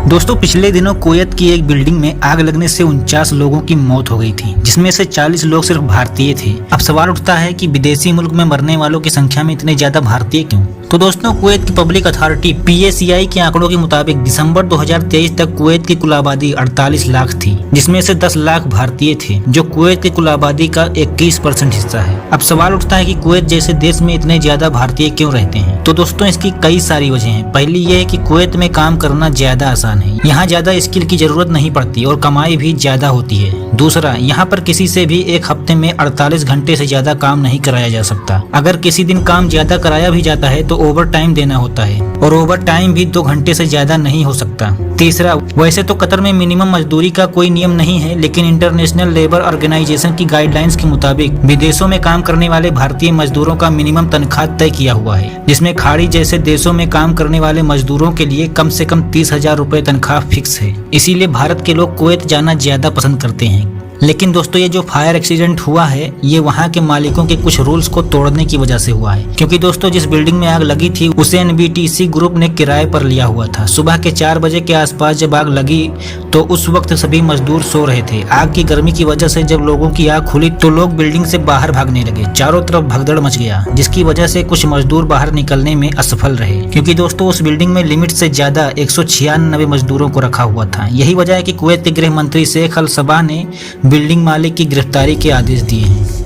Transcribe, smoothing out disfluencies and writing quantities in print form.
दोस्तों पिछले दिनों कुवैत की एक बिल्डिंग में आग लगने से 49 लोगों की मौत हो गई थी, जिसमें से 40 लोग सिर्फ भारतीय थे। अब सवाल उठता है कि विदेशी मुल्क में मरने वालों की संख्या में इतने ज्यादा भारतीय क्यों? तो दोस्तों कुवैत की पब्लिक अथॉरिटी PACI के आंकड़ों के मुताबिक दिसंबर 2023 तक कुवैत की कुल आबादी 48 लाख थी, जिसमें से 10 लाख भारतीय थे, जो कुवैत की कुल आबादी का 21% हिस्सा है। अब सवाल उठता है कि कुवैत जैसे देश में इतने ज्यादा भारतीय क्यों रहते हैं? तो दोस्तों इसकी कई सारी वजह हैं। पहली ये है कि कुवैत में काम करना ज्यादा आसान है, यहाँ ज्यादा स्किल की जरूरत नहीं पड़ती और कमाई भी ज्यादा होती है। दूसरा, यहाँ पर किसी से भी एक हफ्ते में 48 घंटे से ज्यादा काम नहीं कराया जा सकता। अगर किसी दिन काम ज्यादा कराया भी जाता है तो ओवर टाइम देना होता है और ओवर टाइम भी 2 घंटे से ज्यादा नहीं हो सकता। तीसरा, वैसे तो कतर में मिनिमम मजदूरी का कोई नियम नहीं है, लेकिन इंटरनेशनल लेबर ऑर्गेनाइजेशन की गाइडलाइंस के मुताबिक विदेशों में काम करने वाले भारतीय मजदूरों का मिनिमम तनख्वाह तय किया हुआ है, जिसमें खाड़ी जैसे देशों में काम करने वाले मजदूरों के लिए कम से कम 30,000 रुपए तनख्वाह फिक्स है। इसीलिए भारत के लोग कुवैत जाना ज्यादा पसंद करते हैं। लेकिन दोस्तों ये जो फायर एक्सीडेंट हुआ है ये वहाँ के मालिकों के कुछ रूल्स को तोड़ने की वजह से हुआ है, क्योंकि दोस्तों जिस बिल्डिंग में आग लगी थी उसे NBTC ग्रुप ने किराए पर लिया हुआ था। सुबह के 4 बजे के आसपास जब आग लगी तो उस वक्त सभी मजदूर सो रहे थे। आग की गर्मी की वजह से जब लोगों की आग खुली तो लोग बिल्डिंग से बाहर भागने लगे। चारों तरफ भगदड़ मच गया, जिसकी वजह से कुछ मजदूर बाहर निकलने में असफल रहे, क्योंकि दोस्तों उस बिल्डिंग में लिमिट से ज्यादा 196 मजदूरों को रखा हुआ था। यही वजह है कि कुवैत के गृह मंत्री शेख अल सबह ने बिल्डिंग मालिक की गिरफ्तारी के आदेश दिए हैं।